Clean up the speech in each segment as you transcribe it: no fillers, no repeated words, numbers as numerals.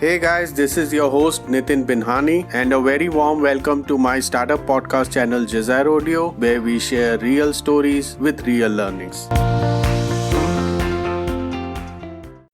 Hey guys, this is your host Nitin Binhani and a very warm welcome to my startup podcast channel Desire Audio, where we share real stories with real learnings.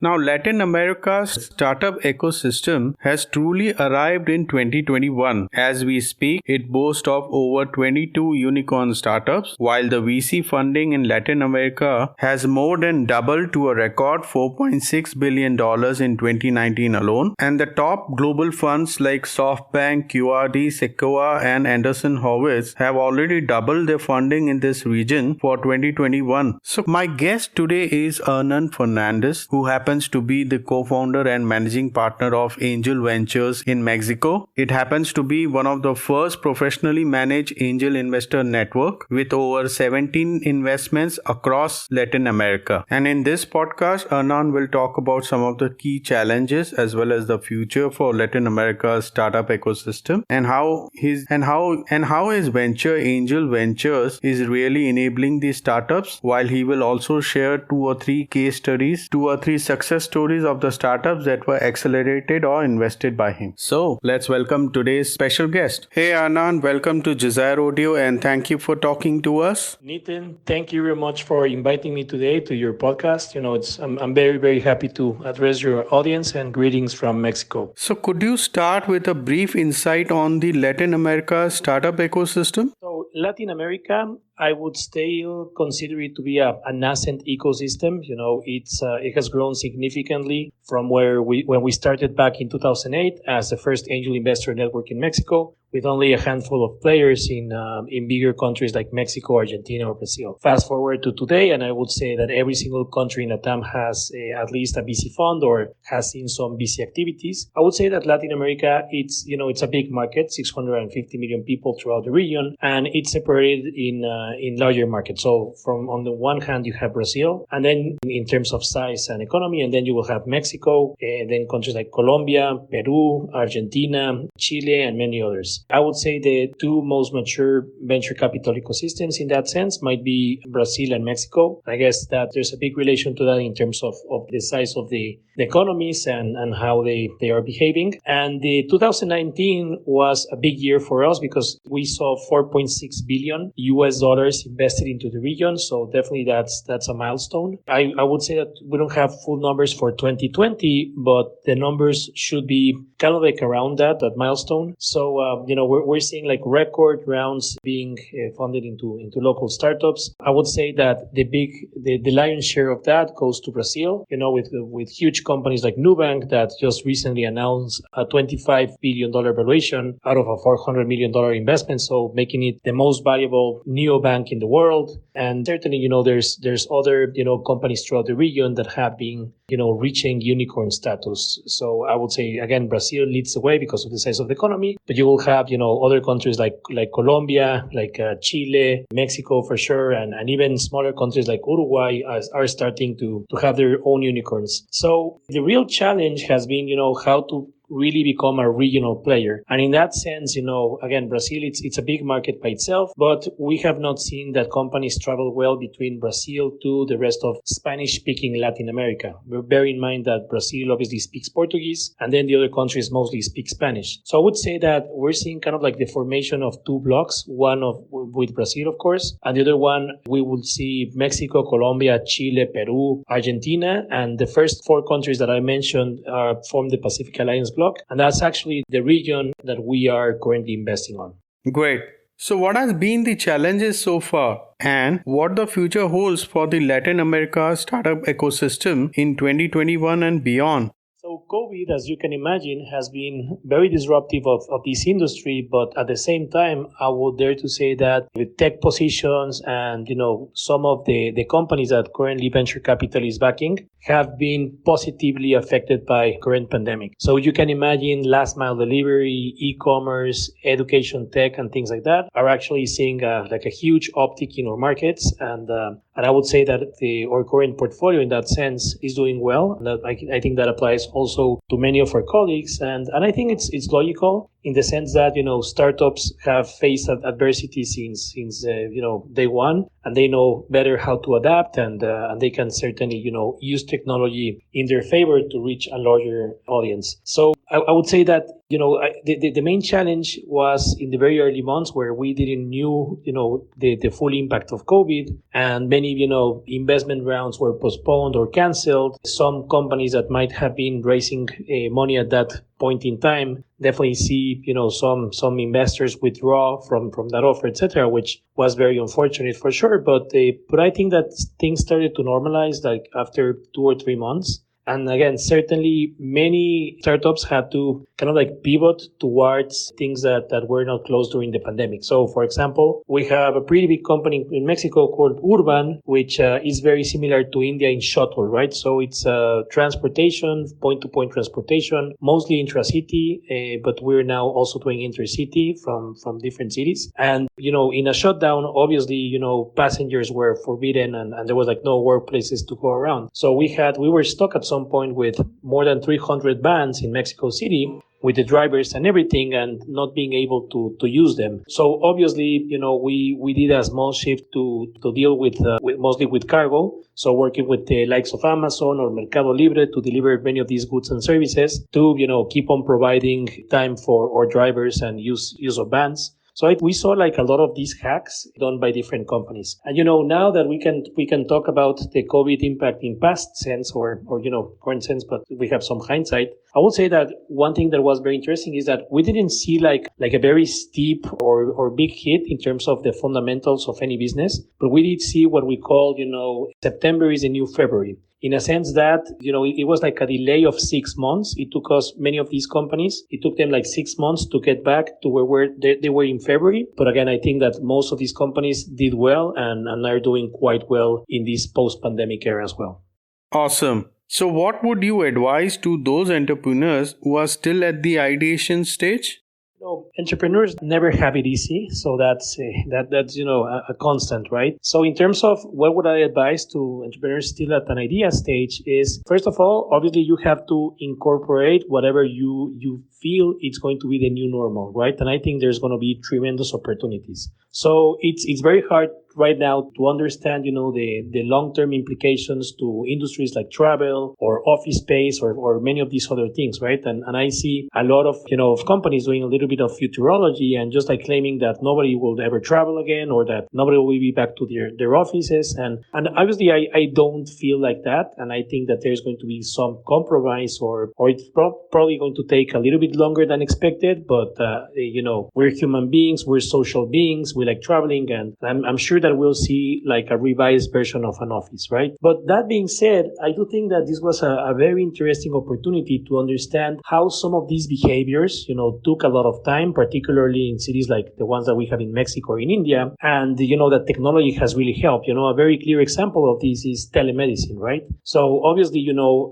Now, Latin America's startup ecosystem has truly arrived in 2021. As we speak, it boasts of over 22 unicorn startups, while the VC funding in Latin America has more than doubled to a record $4.6 billion in 2019 alone. And the top global funds like SoftBank, QRD, Sequoia, and Anderson Horowitz have already doubled their funding in this region for 2021. So, my guest today is Hernan Fernandez, who happens to be the co-founder and managing partner of Angel Ventures in Mexico. It happens to be one of the first professionally managed angel investor network with over 17 investments across Latin America. And in this podcast, Hernan will talk about some of the key challenges as well as the future for Latin America's startup ecosystem and how his venture Angel Ventures is really enabling these startups, while he will also share two or three success stories of the startups that were accelerated or invested by him. So let's welcome today's special guest. Hey Anand, welcome to Desire Audio and thank you for talking to us. Nitin, thank you very much for inviting me today to your podcast. I'm very, very happy to address your audience, and greetings from Mexico. So could you start with a brief insight on the Latin America startup ecosystem? So Latin America, I would still consider it to be a nascent ecosystem. It has grown significantly from when we started back in 2008 as the first angel investor network in Mexico, with only a handful of players in bigger countries like Mexico, Argentina, or Brazil. Fast forward to today, and I would say that every single country in LATAM has at least a VC fund or has seen some VC activities. I would say that Latin America, it's a big market, 650 million people throughout the region, and it's separated in larger markets. So on the one hand, you have Brazil, and then in terms of size and economy, and then you will have Mexico, and then countries like Colombia, Peru, Argentina, Chile, and many others. I would say the two most mature venture capital ecosystems in that sense might be Brazil and Mexico. I guess that there's a big relation to that in terms of the size of the economies and how they are behaving. And the 2019 was a big year for us because we saw $4.6 billion invested into the region. So definitely that's a milestone. I would say that we don't have full numbers for 2020, but the numbers should be kind of like around that milestone. So, we're seeing like record rounds being funded into local startups. I would say that the lion's share of that goes to Brazil, with huge companies like Nubank that just recently announced a $25 billion valuation out of a $400 million investment. So making it the most valuable neobank in the world. And certainly, there's other, companies throughout the region that have been, reaching unicorn status. So I would say, again, Brazil leads the way because of the size of the economy, but you will have, other countries like Colombia, like Chile, Mexico for sure, and even smaller countries like Uruguay are starting to have their own unicorns. So the real challenge has been, how to really become a regional player. And in that sense, again, Brazil, it's a big market by itself, but we have not seen that companies travel well between Brazil to the rest of Spanish-speaking Latin America. Bear in mind that Brazil obviously speaks Portuguese, and then the other countries mostly speak Spanish. So I would say that we're seeing kind of like the formation of two blocks, with Brazil, of course, and the other one, we will see Mexico, Colombia, Chile, Peru, Argentina, and the first four countries that I mentioned form the Pacific Alliance bloc. And that's actually the region that we are currently investing on. Great. So what has been the challenges so far and what the future holds for the Latin America startup ecosystem in 2021 and beyond? So COVID, as you can imagine, has been very disruptive of this industry, but at the same time, I would dare to say that with tech positions and, some of the companies that currently venture capital is backing have been positively affected by current pandemic. So you can imagine last mile delivery, e-commerce, education tech, and things like that are actually seeing a huge uptick in our markets. And I would say that our current portfolio in that sense is doing well. And I think that applies also to many of our colleagues. And I think it's logical in the sense that, startups have faced adversity since day one, and they know better how to adapt, and they can certainly, use technology in their favor to reach a larger audience. So I would say that, the main challenge was in the very early months where we didn't knew, the full impact of COVID, and many, investment rounds were postponed or canceled. Some companies that might have been raising money at that point in time definitely see, some investors withdraw from that offer, etc., which was very unfortunate for sure. But I think that things started to normalize like after 2 or 3 months. And again, certainly many startups had to kind of like pivot towards things that were not closed during the pandemic. So, for example, we have a pretty big company in Mexico called Urban, which is very similar to India in shuttle, right? So it's transportation, point-to-point transportation, mostly intra-city, but we're now also doing intercity from different cities. And, in a shutdown, obviously, passengers were forbidden and there was like no workplaces to go around. So we were stuck at some point with more than 300 vans in Mexico City with the drivers and everything and not being able to use them. So obviously, we did a small shift to deal with mostly with cargo. So working with the likes of Amazon or Mercado Libre to deliver many of these goods and services to, keep on providing time for our drivers and use of vans. So we saw like a lot of these hacks done by different companies. And, now that we can talk about the COVID impact in past sense or current sense, but we have some hindsight. I would say that one thing that was very interesting is that we didn't see like a very steep or big hit in terms of the fundamentals of any business, but we did see what we call, September is the new February. In a sense that, it was like a delay of 6 months. It took us, many of these companies, it took them like 6 months to get back to where they were in February. But again, I think that most of these companies did well and are doing quite well in this post-pandemic era as well. Awesome. So what would you advise to those entrepreneurs who are still at the ideation stage? Entrepreneurs never have it easy, so that's a constant, right? So in terms of what would I advise to entrepreneurs still at an idea stage is, first of all, obviously you have to incorporate whatever you feel it's going to be the new normal, right? And I think there's going to be tremendous opportunities. So it's very hard right now to understand, the long-term implications to industries like travel or office space or many of these other things, right? And I see a lot of, of companies doing a little bit of futurology and just like claiming that nobody will ever travel again or that nobody will be back to their offices. And obviously I don't feel like that. And I think that there's going to be some compromise or it's probably going to take a little bit longer than expected. But, we're human beings, we're social beings, we like traveling, and I'm sure that we'll see like a revised version of an office, right? But that being said, I do think that this was a very interesting opportunity to understand how some of these behaviors, took a lot of time, particularly in cities like the ones that we have in Mexico or in India. And, that technology has really helped. A very clear example of this is telemedicine, right? So obviously,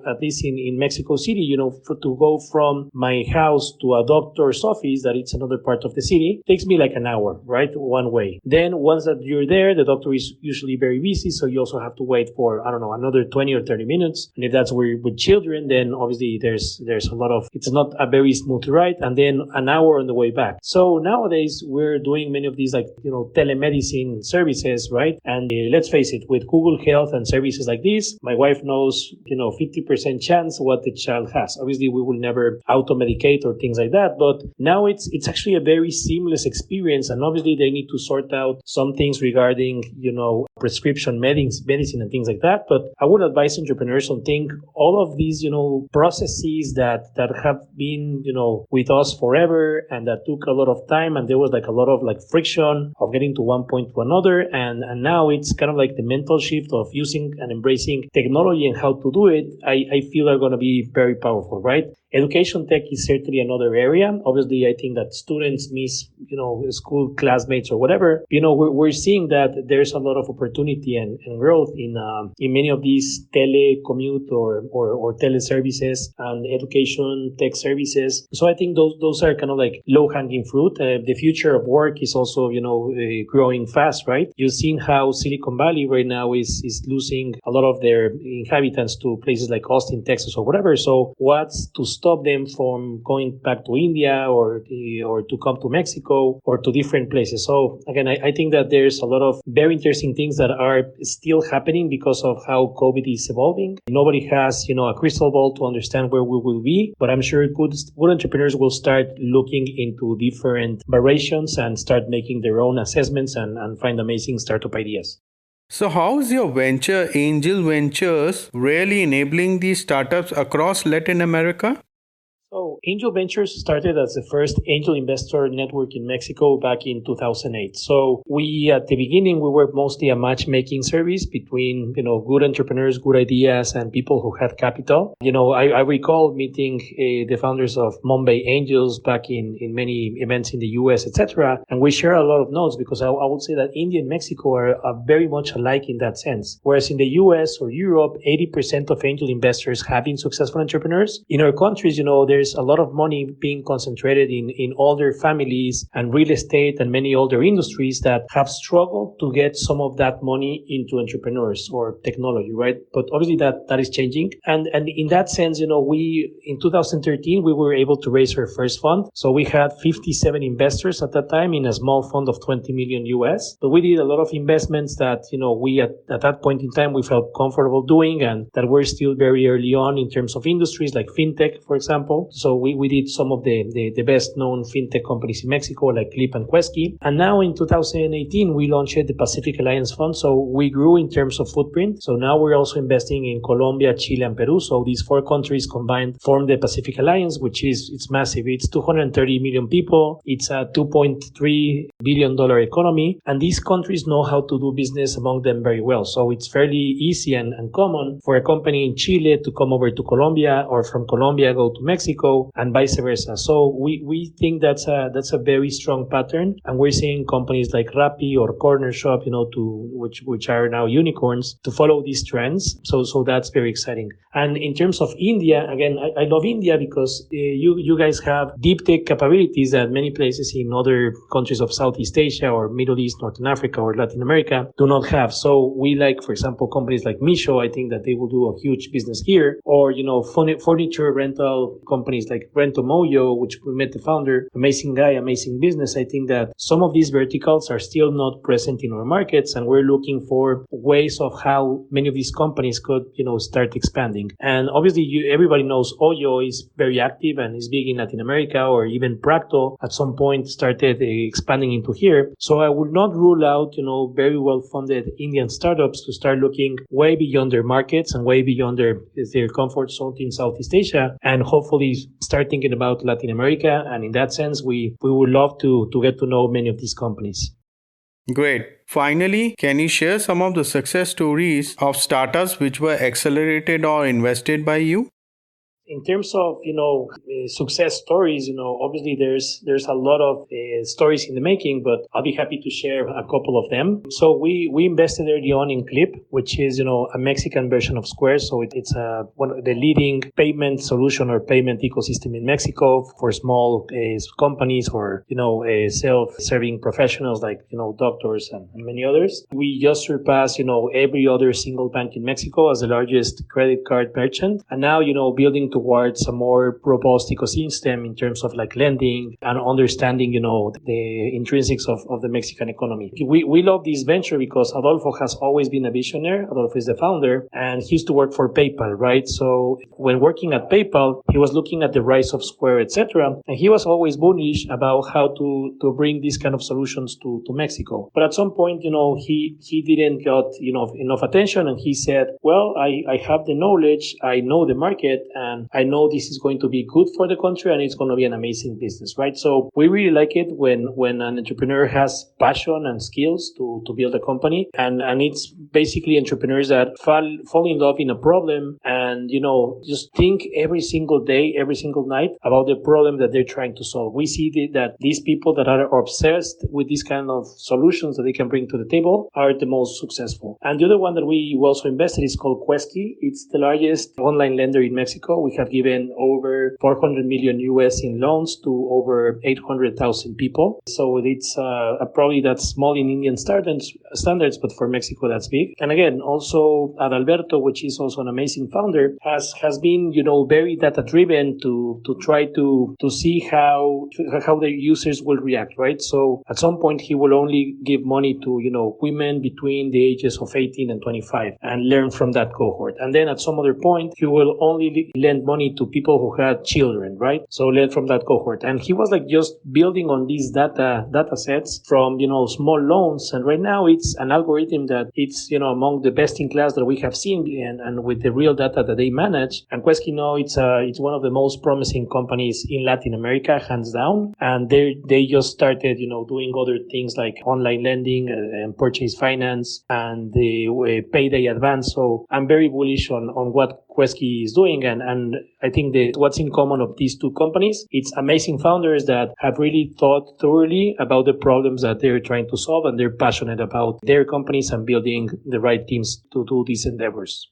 at least in Mexico City, to go from my house to a doctor's office that it's another part of the city takes me like an hour, right? One way. Then once that you're there, the doctor is usually very busy. So you also have to wait for, another 20 or 30 minutes. And if that's with children, then obviously there's a lot of, it's not a very smooth ride. And then an hour on the way back. So nowadays we're doing many of these telemedicine services, right? And let's face it, with Google Health and services like this, my wife knows, 50% chance what the child has. Obviously we will never auto-medicate or things like that, but now it's actually a very seamless experience. And obviously they need to sort out some things regarding, prescription medicine and things like that. But I would advise entrepreneurs to think all of these, processes that have been, with us forever and that took a lot of time. And there was like a lot of like friction of getting to one point to another. And now it's kind of like the mental shift of using and embracing technology and how to do it. I feel are going to be very powerful, right? Education tech is certainly another area. Obviously, I think that students miss, school classmates or whatever. We're seeing that there's a lot of opportunity and growth in many of these telecommute or teleservices and education tech services. So I think those are kind of like low-hanging fruit. The future of work is also, growing fast, right? You've seen how Silicon Valley right now is losing a lot of their inhabitants to places like Austin, Texas, or whatever. So what's to stop them from going back to India or to come to Mexico or to different places? So again, I think that there's a lot of very interesting things that are still happening because of how COVID is evolving. Nobody has, a crystal ball to understand where we will be, but I'm sure good entrepreneurs will start looking into different variations and start making their own assessments and find amazing startup ideas. So, how is your venture, Angel Ventures, really enabling these startups across Latin America? So Angel Ventures started as the first angel investor network in Mexico back in 2008. So we, at the beginning, we were mostly a matchmaking service between, good entrepreneurs, good ideas, and people who had capital. I recall meeting the founders of Mumbai Angels back in many events in the US, etc. And we share a lot of notes because I would say that India and Mexico are very much alike in that sense. Whereas in the US or Europe, 80% of angel investors have been successful entrepreneurs. In our countries, there's a lot of money being concentrated in older families and real estate and many older industries that have struggled to get some of that money into entrepreneurs or technology, right? But obviously that is changing. And in that sense, we, in 2013, we were able to raise our first fund. So we had 57 investors at that time in a small fund of 20 million US. But we did a lot of investments that, we at that point in time, we felt comfortable doing and that were still very early on in terms of industries like fintech, for example. So we did some of the best known fintech companies in Mexico like Clip and Quesky. And now in 2018, we launched the Pacific Alliance Fund. So we grew in terms of footprint. So now we're also investing in Colombia, Chile, and Peru. So these 4 countries combined form the Pacific Alliance, it's massive. It's 230 million people. It's a $2.3 billion economy. And these countries know how to do business among them very well. So it's fairly easy and common for a company in Chile to come over to Colombia or from Colombia go to Mexico and vice versa. So we think that's a very strong pattern. And we're seeing companies like Rappi or Corner Shop, which are now unicorns to follow these trends. So that's very exciting. And in terms of India, again, I love India because you guys have deep tech capabilities that many places in other countries of Southeast Asia or Middle East, Northern Africa or Latin America do not have. So we like, for example, companies like Misho. I think that they will do a huge business here. Or, furniture rental companies like Rentomoyo, which we met the founder, amazing guy, amazing business. I think that some of these verticals are still not present in our markets, and we're looking for ways of how many of these companies could, start expanding. And obviously, everybody knows Oyo is very active and is big in Latin America, or even Practo at some point started expanding into here. So I would not rule out, very well-funded Indian startups to start looking way beyond their markets and way beyond their comfort zone in Southeast Asia, and hopefully start thinking about Latin America. And in that sense, we would love to get to know many of these companies. Great. Finally, can you share some of the success stories of startups which were accelerated or invested by you? In terms of, success stories, obviously there's a lot of stories in the making, but I'll be happy to share a couple of them. So we invested early on in Clip, which is, a Mexican version of Square. So it's one of the leading payment solution or payment ecosystem in Mexico for small companies or, self-serving professionals like, doctors and many others. We just surpassed, every other single bank in Mexico as the largest credit card merchant. And now, building towards a more robust ecosystem in terms of like lending and understanding, the intrinsics of the Mexican economy. We love this venture because Adolfo has always been a visionary. Adolfo is the founder and he used to work for PayPal, right? So when working at PayPal, he was looking at the rise of Square, etc. And he was always bullish about how to bring these kind of solutions to Mexico. But at some point, he didn't got, enough attention and he said, well, I have the knowledge, I know the market, and I know this is going to be good for the country and it's going to be an amazing business, right? So we really like it when an entrepreneur has passion and skills to build a company. And it's basically entrepreneurs that fall in love in a problem and, just think every single day, every single night about the problem that they're trying to solve. We see that these people that are obsessed with these kind of solutions that they can bring to the table are the most successful. And the other one that we also invested is called Quesky. It's the largest online lender in Mexico. We we have given over 400 million US in loans to over 800,000 people. So it's probably that's small in Indian standards, but for Mexico that's big. And again, also Adalberto, which is also an amazing founder, has been very data driven to try to see how the users will react, right? So at some point he will only give money to women between the ages of 18 and 25 and learn from that cohort. And then at some other point he will only lend money to people who had children, right? So learn from that cohort. And he was just building on these data sets from small loans. And right now it's an algorithm that it's among the best in class that we have seen, and with the real data that they manage. And Quesky now it's one of the most promising companies in Latin America, hands down. And they just started doing other things like online lending and purchase finance and the payday advance. So I'm very bullish on what Quesky is doing, and I think that what's in common of these two companies, it's amazing founders that have really thought thoroughly about the problems that they're trying to solve, and they're passionate about their companies and building the right teams to do these endeavors.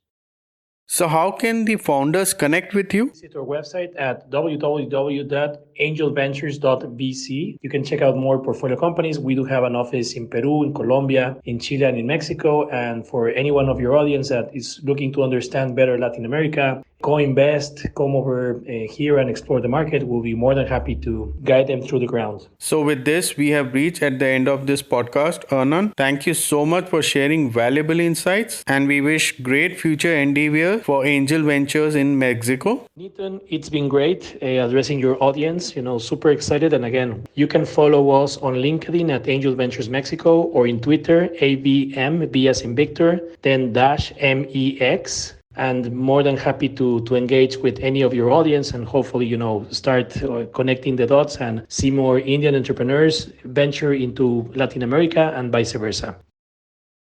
So how can the founders connect with you? Visit our website at www.angelventures.vc. You can check out more portfolio companies. We do have an office in Peru, in Colombia, in Chile, and in Mexico. And for anyone of your audience that is looking to understand better Latin America, co-invest, come over here and explore the market. We'll be more than happy to guide them through the ground. So with this, we have reached at the end of this podcast. Anand, thank you so much for sharing valuable insights, and we wish great future endeavor for Angel Ventures in Mexico. Nathan, it's been great addressing your audience, super excited. And again, you can follow us on LinkedIn at Angel Ventures Mexico, or in Twitter, AVM, B as in Victor, then -MEX. And more than happy to engage with any of your audience, and hopefully, start connecting the dots and see more Indian entrepreneurs venture into Latin America and vice versa.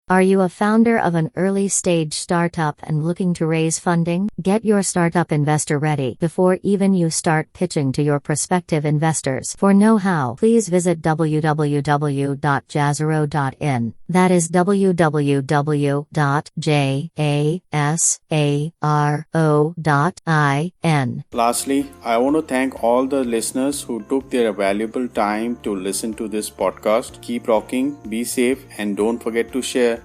Are you a founder of an early-stage startup and looking to raise funding? Get your startup investor ready before even you start pitching to your prospective investors. For know-how, please visit www.jazaro.in. That is www.jasaro.in. Lastly, I want to thank all the listeners who took their valuable time to listen to this podcast. Keep rocking, be safe, and don't forget to share.